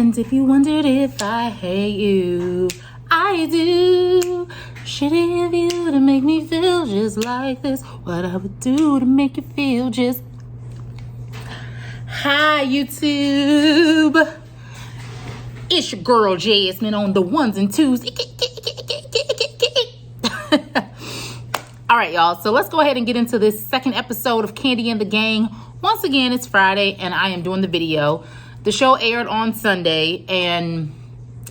And if you wondered if I hate you, I do. Shit if you to make me feel just like this. What I would do to make you feel just. Hi, YouTube. It's your girl Jasmine on the ones and twos. All right, y'all. So let's go ahead and get into this second episode of Kandi and the Gang. Once again, it's Friday and I am doing the video. The show aired on Sunday and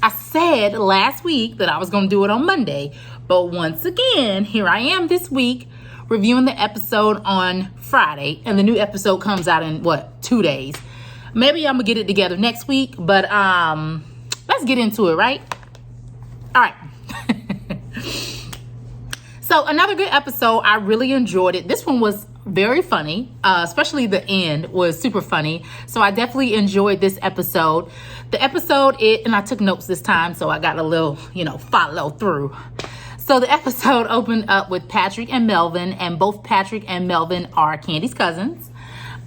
I said last week that I was going to do it on Monday. But once again, here I am this week reviewing the episode on Friday. And the new episode comes out in, 2 days. Maybe I'm going to get it together next week. But let's get into it, right? All right. So another good episode. I really enjoyed it. This one was very funny, especially the end was super funny. So I definitely enjoyed this episode. The episode, and I took notes this time, so I got a little, follow through. So the episode opened up with Patrick and Melvin, and both Patrick and Melvin are Kandi's cousins.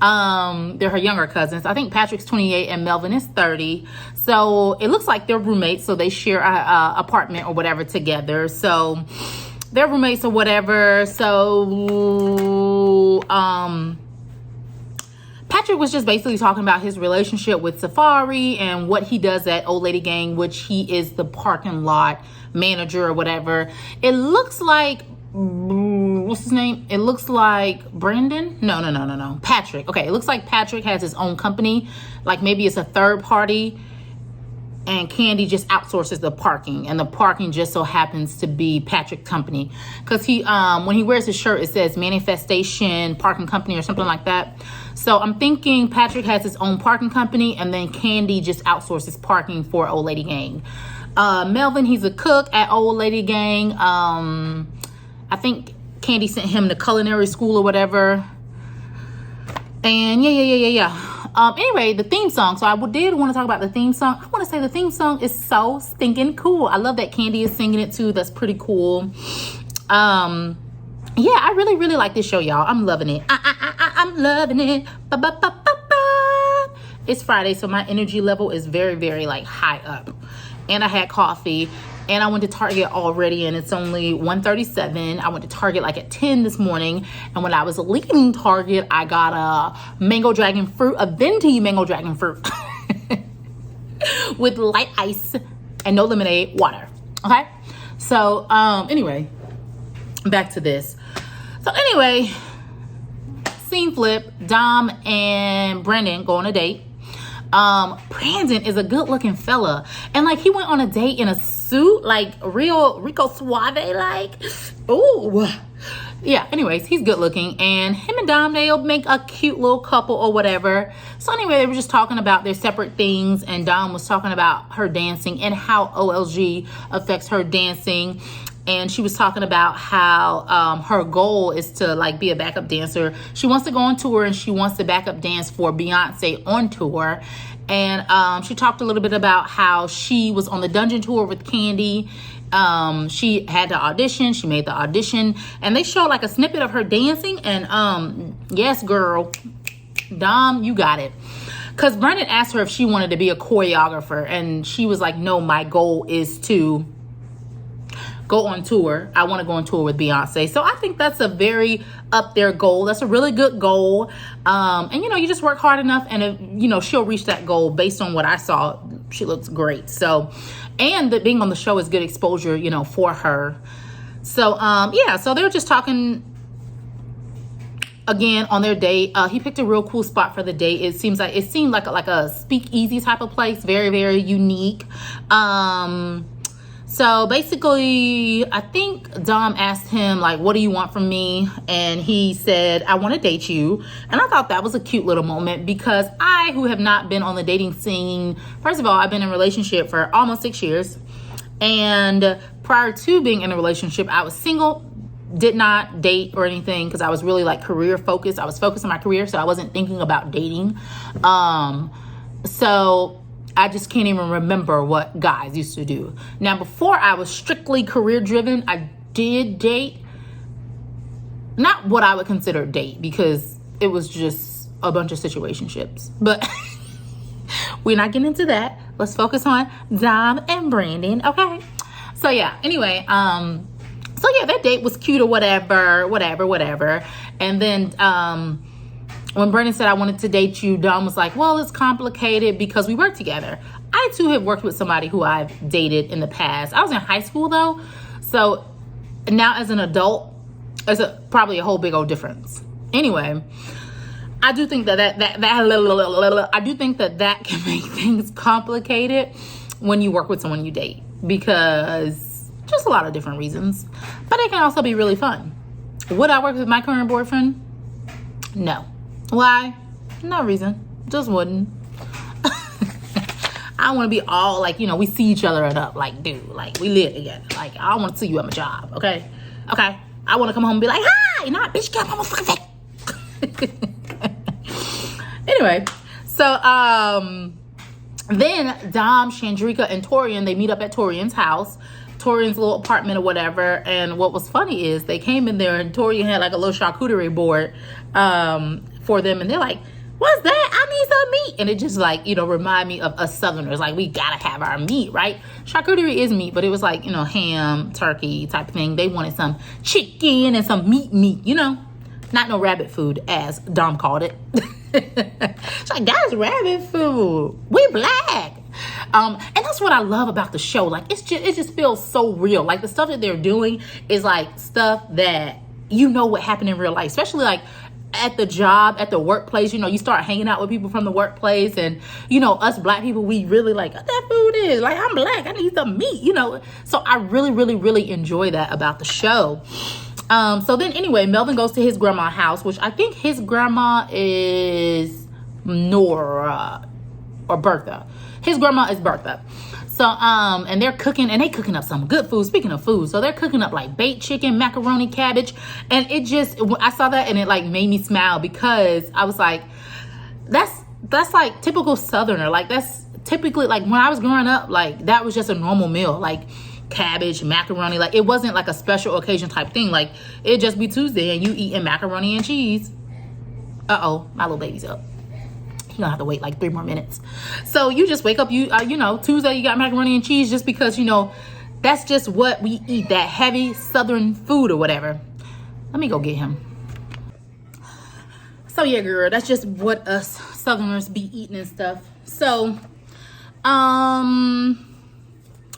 They're her younger cousins. I think Patrick's 28 and Melvin is 30. So it looks like they're roommates, so they share a apartment or whatever together. So they're roommates or whatever. So Patrick was just basically talking about his relationship with Safari and what he does at Old Lady Gang, which he is the parking lot manager or whatever. It looks like, what's his name? It looks like Brandon. No. Patrick. Okay, it looks like Patrick has his own company. Like maybe it's a third party. And Kandi just outsources the parking, and the parking just so happens to be Patrick's company. Because he, when he wears his shirt, it says Manifestation Parking Company or something like that. So I'm thinking Patrick has his own parking company, and then Kandi just outsources parking for Old Lady Gang. Melvin, he's a cook at Old Lady Gang. I think Kandi sent him to culinary school or whatever. And yeah. Anyway, the theme song. So I did want to talk about the theme song. I want to say the theme song is so stinking cool. I love that Kandi is singing it too. That's pretty cool. Yeah, I really like this show, y'all. I'm loving it. I'm loving it. It's Friday, so my energy level is very like high up. And I had coffee. And I went to Target already, and it's only 1:37. I went to Target like at 10 this morning. And when I was leaving Target, I got a mango dragon fruit, a venti mango dragon fruit with light ice and no lemonade water. Okay. So, anyway, back to this. So anyway, scene flip, Dom and Brendan go on a date. Brandon is a good looking fella. And like he went on a date in a suit, like real Rico Suave, like, ooh. Yeah, anyways, he's good looking. And him and Dom, they'll make a cute little couple or whatever. So anyway, they were just talking about their separate things. And Dom was talking about her dancing and how OLG affects her dancing. And she was talking about how her goal is to like be a backup dancer. She wants to go on tour and she wants to backup dance for Beyonce on tour. And she talked a little bit about how she was on the Dungeon tour with Kandi. She had to audition. She made the audition. And they showed like a snippet of her dancing. And yes, girl, Dom, you got it. Because Brendan asked her if she wanted to be a choreographer. And she was like, no, my goal is to go on tour. I want to go on tour with Beyonce. So I think that's a very up there goal. That's a really good goal. And you just work hard enough and she'll reach that goal based on what I saw. She looks great. So, and that being on the show is good exposure, for her. So, yeah, so they were just talking again on their date. He picked a real cool spot for the date. It seemed like a speakeasy type of place. Very, very unique. So basically, I think Dom asked him, like, what do you want from me? And he said, I want to date you. And I thought that was a cute little moment because I, who have not been on the dating scene, first of all, I've been in a relationship for almost 6 years. And prior to being in a relationship, I was single, did not date or anything because I was really like career focused. I was focused on my career, so I wasn't thinking about dating. So I just can't even remember what guys used to do. Now, before I was strictly career driven, I did date. Not what I would consider date because it was just a bunch of situationships. But We're not getting into that. Let's focus on Dom and Brandon, okay? So yeah, anyway, so yeah, that date was cute or whatever. And then when Brandon said, I wanted to date you, Dom was like, well, it's complicated because we work together. I too have worked with somebody who I've dated in the past. I was in high school though. So now as an adult, there's probably a whole big old difference. Anyway, I do think that I do think that can make things complicated when you work with someone you date, because just a lot of different reasons, but it can also be really fun. Would I work with my current boyfriend? No. Why? No reason. Just wouldn't. I want to be all like, you know, we see each other up, like, dude, like, we live together. Like, I want to see you at my job, okay? Okay. I want to come home and be like, hi! Nah, bitch, get my motherfucking face. Anyway, so, then Dom, Chandrika, and Torian, they meet up at Torian's house, Torian's little apartment or whatever. And what was funny is they came in there and Torian had like a little charcuterie board for them. And they're like, what's that? I need some meat. And it just like, you know, remind me of us Southerners. Like, we gotta have our meat, right? Charcuterie is meat, but it was like, you know, ham, turkey type of thing. They wanted some chicken and some meat, you know, not no rabbit food, as Dom called it. It's like, that's rabbit food. We black. And that's what I love about the show. Like, it just feels so real. Like, the stuff that they're doing is like stuff that you know what happened in real life, especially like at the job, at the workplace. You know, you start hanging out with people from the workplace, and you know, us black people, we really like, what that food is. Like, I'm black, I need some meat, you know. So I really enjoy that about the show. So then anyway, Melvin goes to his grandma's house, which I think his grandma is Nora or Bertha. His grandma is Bertha. So, and they're cooking, and they cooking up some good food. Speaking of food, so they're cooking up like baked chicken, macaroni, cabbage. And it just, I saw that and it like made me smile, because I was like, that's like typical Southerner. Like, that's typically, like, when I was growing up, like, that was just a normal meal. Like, cabbage, macaroni, like, it wasn't like a special occasion type thing. Like, it'd just be Tuesday and you eating macaroni and cheese. Uh-oh, my little baby's up. You're gonna have to wait like 3 more minutes. So you just wake up, you know, Tuesday you got macaroni and cheese, just because, you know, that's just what we eat, that heavy Southern food or whatever. Let me go get him. So yeah, girl, that's just what us Southerners be eating and stuff. So,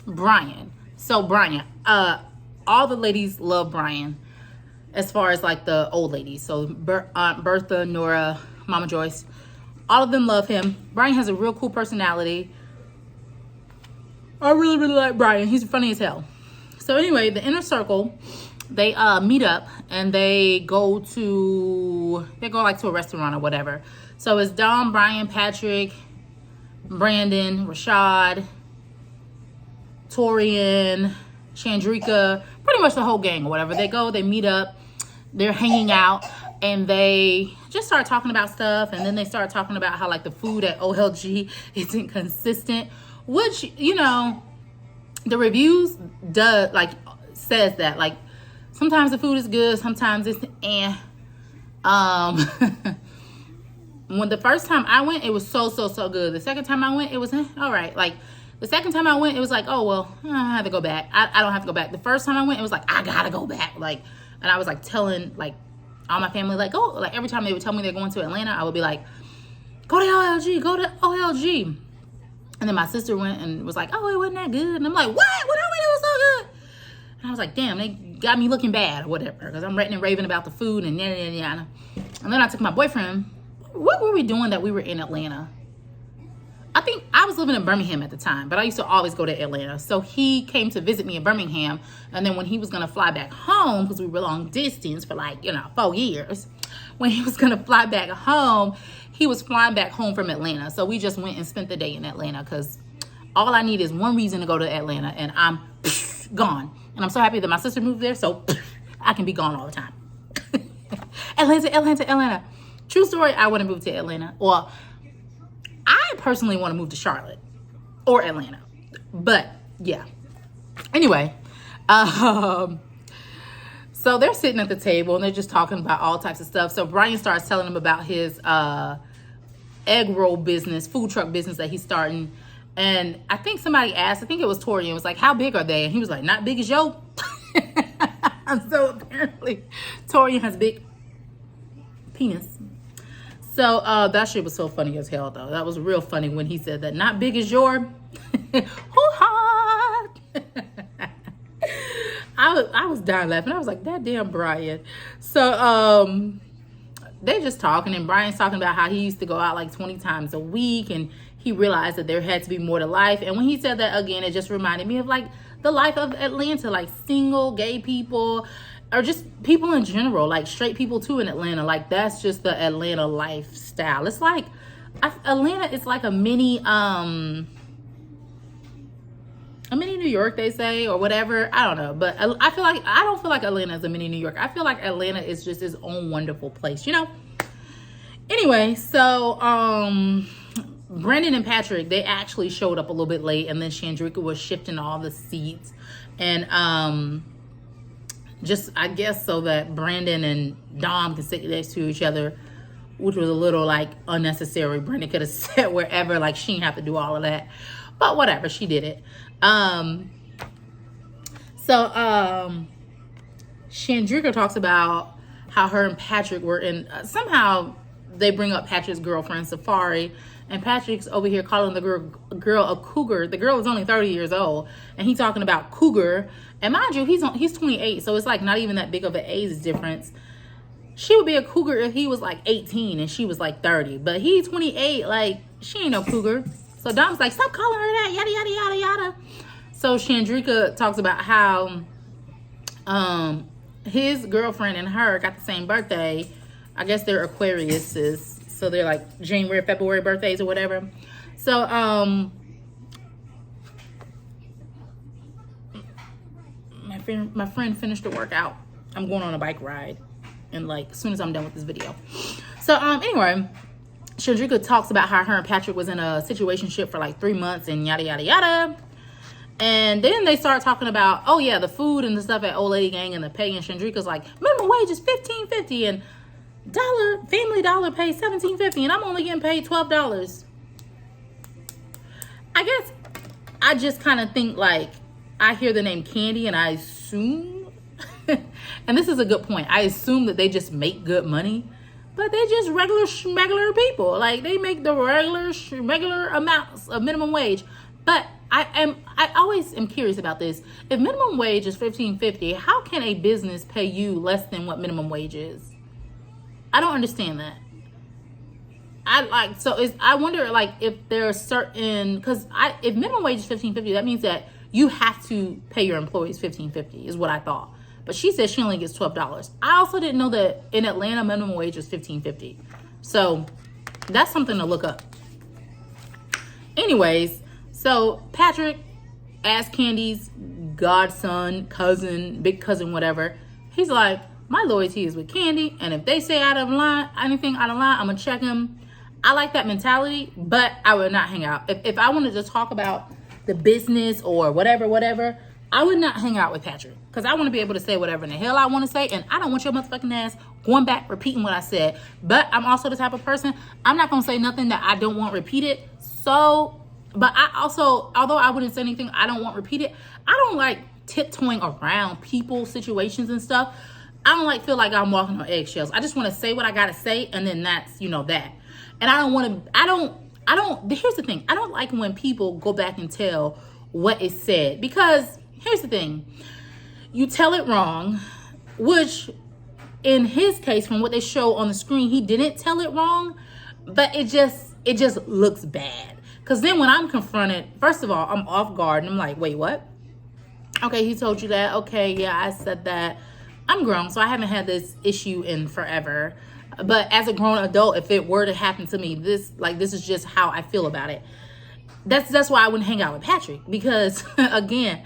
Brian. So Brian, all the ladies love Brian, as far as like the old ladies. So Aunt Bertha, Nora, Mama Joyce, all of them love him. Brian has a real cool personality. I really like Brian. He's funny as hell. So anyway, the inner circle, they meet up and they go like to a restaurant or whatever. So it's Dom, Brian, Patrick, Brandon, Rashad, Torian, Chandrika, pretty much the whole gang or whatever. They go, they meet up, they're hanging out, and they just start talking about stuff. And then they start talking about how like the food at OLG isn't consistent, which, you know, the reviews says that like sometimes the food is good, sometimes it's when the first time I went, it was so good. The second time I went, it was all right. Like, the second time I went, it was like, oh, well, I have to go back. I don't have to go back. The first time I went, it was like, I gotta go back. Like, and I was like telling like all my family, like, oh, like every time they would tell me they're going to Atlanta, I would be like, go to OLG, go to OLG. And then my sister went and was like, oh, it wasn't that good. And I'm like, what? When I went, it was so good. And I was like, damn, they got me looking bad or whatever, because I'm ranting and raving about the food and yada. And then I took my boyfriend. What were we doing that we were in Atlanta? I think I was living in Birmingham at the time, but I used to always go to Atlanta. So he came to visit me in Birmingham. And then when he was going to fly back home, because we were long distance for like, 4 years, when he was going to fly back home, he was flying back home from Atlanta. So we just went and spent the day in Atlanta, because all I need is one reason to go to Atlanta, and I'm gone. And I'm so happy that my sister moved there, so I can be gone all the time. Atlanta. True story, I want to move to Atlanta. Well, I personally want to move to Charlotte or Atlanta. But yeah. Anyway, so they're sitting at the table and they're just talking about all types of stuff. So Brian starts telling them about his egg roll business, food truck business that he's starting. And I think somebody asked, I think it was Torian, was like, how big are they? And he was like, not big as yo. So apparently Torian has big penis. So that shit was so funny as hell, though. That was real funny when he said that. Not big as your hoo-ha. I was dying laughing. I was like, that damn Brian. So they just talking, and Brian's talking about how he used to go out like 20 times a week, and he realized that there had to be more to life. And when he said that again, it just reminded me of like the life of Atlanta, like single gay people, or just people in general, like straight people too in Atlanta. Like that's just the Atlanta lifestyle. It's like Atlanta is like a mini New York, they say, or whatever. I don't know, but I don't feel like Atlanta is a mini New York. I feel like Atlanta is just its own wonderful place, you know. Anyway, so Brandon and Patrick, they actually showed up a little bit late, and then Shandrika was shifting all the seats, and just I guess so that Brandon and Dom can sit next to each other, which was a little like unnecessary. Brandon could have sat wherever, like she didn't have to do all of that, but whatever, she did it. Shandrika talks about how her and Patrick were in, somehow they bring up Patrick's girlfriend Safari, and Patrick's over here calling the girl a cougar. The girl is only 30 years old, and he's talking about cougar. And mind you, he's 28, so it's like not even that big of an age difference. She would be a cougar if he was like 18 and she was like 30, but he's 28, like she ain't no cougar. So Dom's like, stop calling her that, yada yada yada yada. So Shandrika talks about how his girlfriend and her got the same birthday. I guess they're Aquariuses, so they're like January, February birthdays or whatever. So my friend finished the workout. I'm going on a bike ride, and like as soon as I'm done with this video. So anyway, Shandrika talks about how her and Patrick was in a situationship for like 3 months and yada yada yada. And then they start talking about, oh yeah, the food and the stuff at Old Lady Gang and the pay. And Shandrika's like, minimum wage is $15.50 and Family Dollar pays $17.50 and I'm only getting paid $12. I guess I just kind of think like, I hear the name Kandi and I assume, and this is a good point, I assume that they just make good money, but they just regular people. Like they make the regular amounts of minimum wage. But I always am curious about this. If minimum wage is $15.50, how can a business pay you less than what minimum wage is? I don't understand that. I wonder like if there are certain, because if minimum wage is $15.50, that means that you have to pay your employees $15.50 is what I thought. But she said she only gets $12. I also didn't know that in Atlanta minimum wage is $15.50. So that's something to look up. Anyways, so Patrick, as Kandi's godson, cousin, big cousin, whatever, he's like, my loyalty is with Kandi, and if they say anything out of line, I'm gonna check him. I like that mentality, but I would not hang out. If I wanted to talk about the business or whatever, I would not hang out with Patrick, because I want to be able to say whatever in the hell I want to say, and I don't want your motherfucking ass going back repeating what I said. But I'm also the type of person, I'm not gonna say nothing that I don't want repeated. So, but I also, although I wouldn't say anything I don't want repeated, I don't like tiptoeing around people, situations and stuff. I don't like feel like I'm walking on eggshells. I just want to say what I gotta say, and then that's, that. And I don't want to, here's the thing. I don't like when people go back and tell what is said, because here's the thing. You tell it wrong, which in his case, from what they show on the screen, he didn't tell it wrong, but it just looks bad. Because then when I'm confronted, first of all, I'm off guard and I'm like, wait, what? Okay, he told you that. Okay, yeah, I said that. I'm grown, so I haven't had this issue in forever. But as a grown adult, if it were to happen to me, this is just how I feel about it. That's why I wouldn't hang out with Patrick, because again,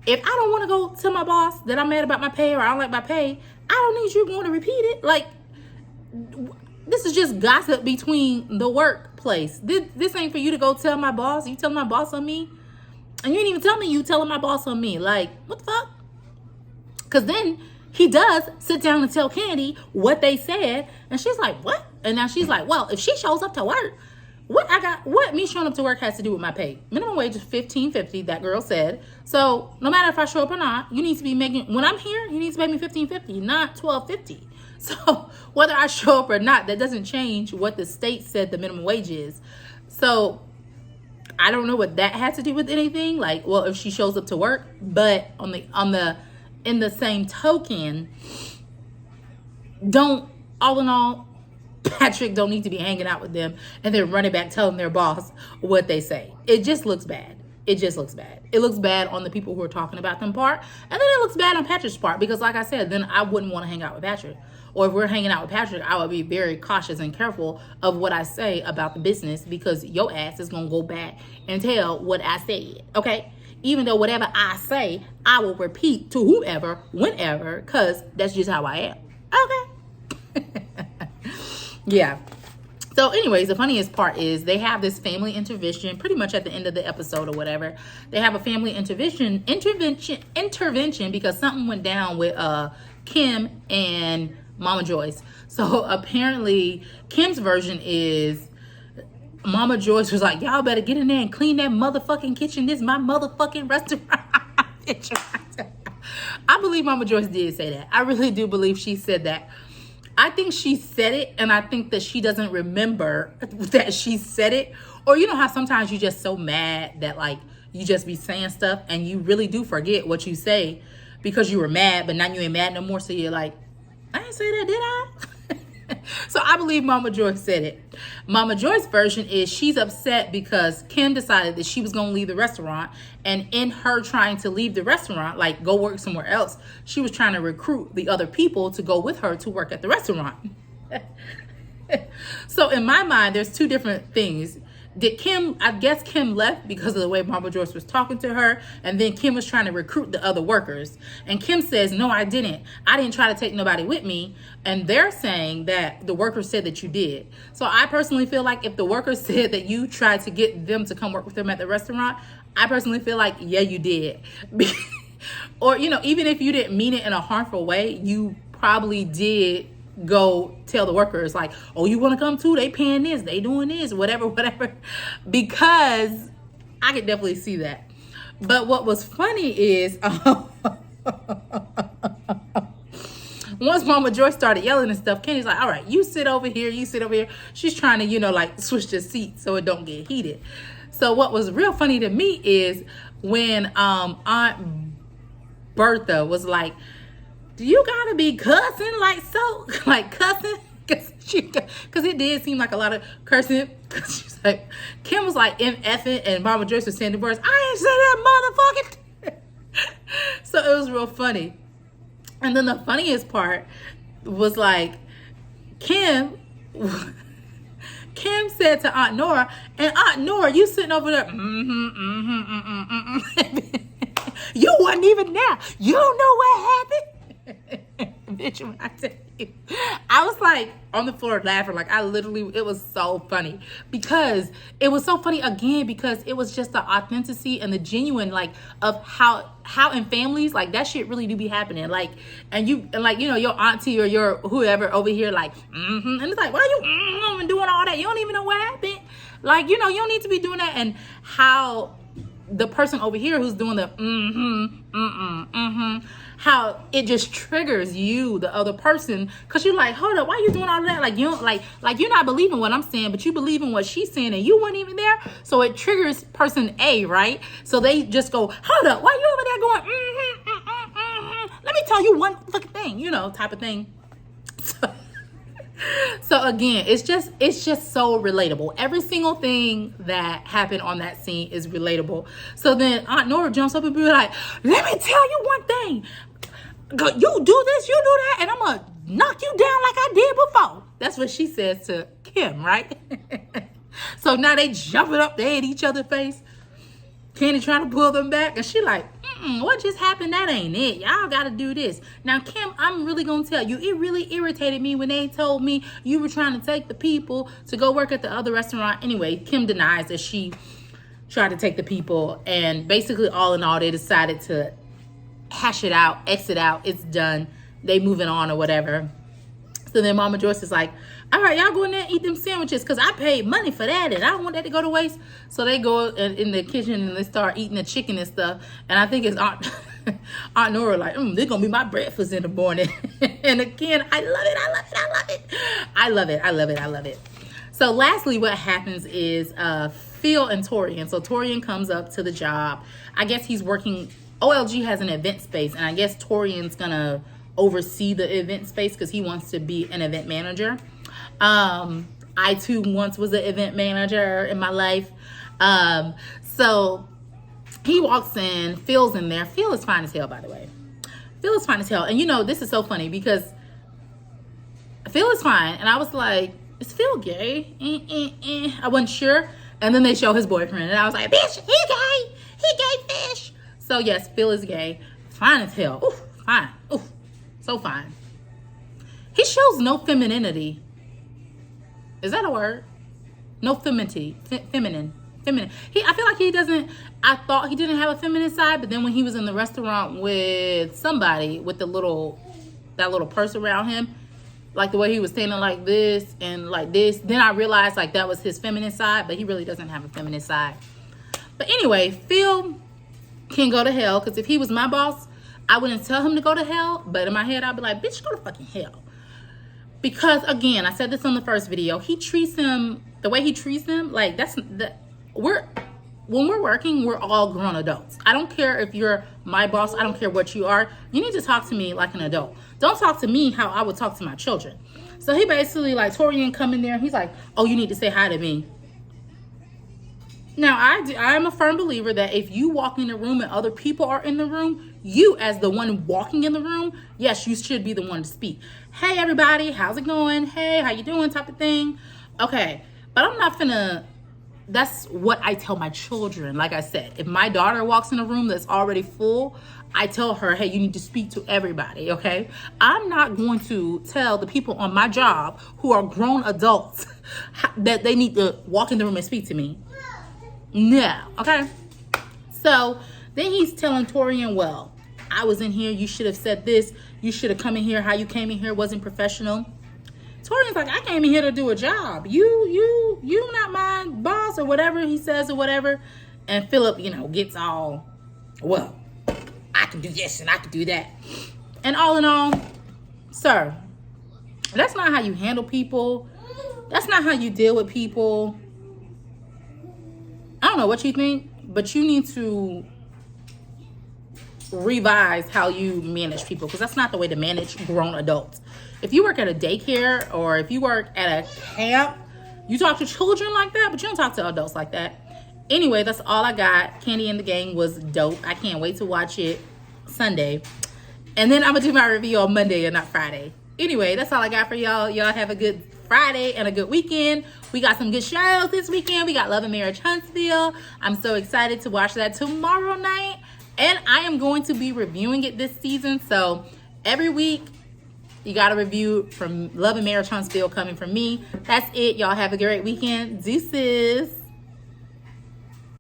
if I don't want to go tell my boss that I'm mad about my pay or I don't like my pay, I don't need you going to repeat it. Like, this is just gossip between the workplace. This ain't for you to go tell my boss. You telling my boss on me? And you didn't even tell me you telling my boss on me. Like, what the fuck? Because then he does sit down and tell Kandi what they said. And she's like, what? And now she's like, well, if she shows up to work, what me showing up to work has to do with my pay? Minimum wage is $15.50, that girl said. So no matter if I show up or not, you need to be making, when I'm here, you need to pay me $15.50, not $12.50. So whether I show up or not, that doesn't change what the state said the minimum wage is. So I don't know what that has to do with anything. Like, well, if she shows up to work, but in the same token, all in all, Patrick don't need to be hanging out with them and then running back telling their boss what they say. It just looks bad. It just looks bad. It looks bad on the people who are talking about them part. And then it looks bad on Patrick's part because, like I said, then I wouldn't want to hang out with Patrick. Or if we're hanging out with Patrick, I would be very cautious and careful of what I say about the business because your ass is going to go back and tell what I said, okay? Even though whatever I say, I will repeat to whoever, whenever, because that's just how I am, okay? Yeah. So anyways, the funniest part is they have this family intervention pretty much at the end of the episode or whatever. They have a family intervention because something went down with Kim and Mama Joyce. So apparently Kim's version is Mama Joyce was like, y'all better get in there and clean that motherfucking kitchen. This is my motherfucking restaurant. I believe Mama Joyce did say that. I really do believe she said that. I think she said it, and I think that she doesn't remember that she said it. Or you know how sometimes you're just so mad that like you just be saying stuff and you really do forget what you say because you were mad, but now you ain't mad no more. So you're like, I didn't say that, did I? So I believe Mama Joyce said it. Mama Joyce's version is she's upset because Kim decided that she was going to leave the restaurant. And in her trying to leave the restaurant, like go work somewhere else, she was trying to recruit the other people to go with her to work at the restaurant. So in my mind, there's two different things. I guess Kim left because of the way Mama Joyce was talking to her. And then Kim was trying to recruit the other workers. And Kim says, no, I didn't. I didn't try to take nobody with me. And they're saying that the workers said that you did. So I personally feel like if the workers said that you tried to get them to come work with them at the restaurant, I personally feel like, yeah, you did. Or, you know, even if you didn't mean it in a harmful way, you probably did go tell the workers like, oh, you want to come too? They paying this, they doing this, whatever, because I could definitely see that. But what was funny is once Mama Joyce started yelling and stuff, Kenny's like, all right, you sit over here, you sit over here. She's trying to, you know, like switch the seats so it don't get heated. So what was real funny to me is when Aunt Bertha was like, do you gotta be cussing like so? Like cussing? Because it did seem like a lot of cursing. Because she's like, Kim was like effing and Mama Joyce was saying the words, I ain't say that motherfucking. So it was real funny. And then the funniest part was like, Kim said to Aunt Nora, and Aunt Nora, you sitting over there, you wasn't even there. You don't know what happened. Bitch, when I tell you, I was like on the floor laughing. Like it was so funny because it was so funny again because it was just the authenticity and the genuine like of how in families like that shit really do be happening. Like and you know your auntie or your whoever over here like and it's like why you and doing all that? You don't even know what happened. Like you know you don't need to be doing that. And how the person over here who's doing the how it just triggers you, the other person, because you're like, hold up, why you doing all of that? Like you don't like you're not believing what I'm saying, but you believe in what she's saying, and you weren't even there. So it triggers person A, right? So they just go, hold up, why you over there going? Let me tell you one fucking thing, you know, type of thing. So again, it's just so relatable. Every single thing that happened on that scene is relatable. So then Aunt Nora jumps up and be like, let me tell you one thing. You do this, you do that, and I'm going to knock you down like I did before. That's what she says to Kim, right? So now they jumping up, they at each other's face. Candy trying to pull them back, and she like, what just happened? That ain't it. Y'all got to do this. Now, Kim, I'm really going to tell you, it really irritated me when they told me you were trying to take the people to go work at the other restaurant. Anyway, Kim denies that she tried to take the people, and basically all in all, they decided to hash it out, exit out. It's done. They moving on or whatever. So then Mama Joyce is like, all right, y'all go in there and eat them sandwiches because I paid money for that and I don't want that to go to waste. So they go in the kitchen and they start eating the chicken and stuff. And I think it's Aunt Nora like, this going to be my breakfast in the morning. And again, I love it. So lastly, what happens is Phil and Torian. So Torian comes up to the job. I guess he's working, OLG has an event space. And I guess Torian's going to oversee the event space because he wants to be an event manager. I too once was an event manager in my life. So he walks in, Phil's in there. Phil is fine as hell, by the way. Phil is fine as hell. And you know, this is so funny because Phil is fine. And I was like, is Phil gay? I wasn't sure. And then they show his boyfriend. And I was like, bitch, he gay. He gay fish. So yes, Phil is gay. Fine as hell. Ooh, fine. Ooh. So fine. He shows no femininity. Is that a word? No femininity. Feminine. I feel like he doesn't. I thought he didn't have a feminine side, but then when he was in the restaurant with somebody with that little purse around him, like the way he was standing like this and like this, then I realized like that was his feminine side, but he really doesn't have a feminine side. But anyway, Phil can go to hell because if he was my boss, I wouldn't tell him to go to hell, but in my head, I'd be like, bitch, go to fucking hell. Because again, I said this on the first video, he treats him, the way he treats him, like when we're working, we're all grown adults. I don't care if you're my boss, I don't care what you are. You need to talk to me like an adult. Don't talk to me how I would talk to my children. So he basically, like, Torian come in there, he's like, oh, you need to say hi to me. Now, I am a firm believer that if you walk in the room and other people are in the room, you as the one walking in the room, yes, you should be the one to speak. Hey, everybody, how's it going? Hey, how you doing? Type of thing. Okay, but I'm not finna, that's what I tell my children. Like I said, if my daughter walks in a room that's already full, I tell her, hey, you need to speak to everybody, okay? I'm not going to tell the people on my job who are grown adults that they need to walk in the room and speak to me. No, okay? So then he's telling Torian, well, I was in here, you should have said this, you should have come in here, how you came in here wasn't professional. Torian's like, I came in here to do a job. You not my boss or whatever he says or whatever. And Philip, gets all, well, I can do this and I can do that. And all in all, sir, that's not how you handle people. That's not how you deal with people. I don't know what you think, but you need to revise how you manage people because that's not the way to manage grown adults. If you work at a daycare or if you work at a camp, you talk to children like that, but you don't talk to adults like that. Anyway, that's all I got. Kandi and the Gang was dope. I can't wait to watch it Sunday. And then I'm going to do my review on Monday and not Friday. Anyway, that's all I got for y'all. Y'all have a good Friday and a good weekend. We got some good shows this weekend. We got Love and Marriage Huntsville. I'm so excited to watch that tomorrow night. And I am going to be reviewing it this season. So every week, you got a review from Love and Marriage Huntsville coming from me. That's it. Y'all have a great weekend. Deuces.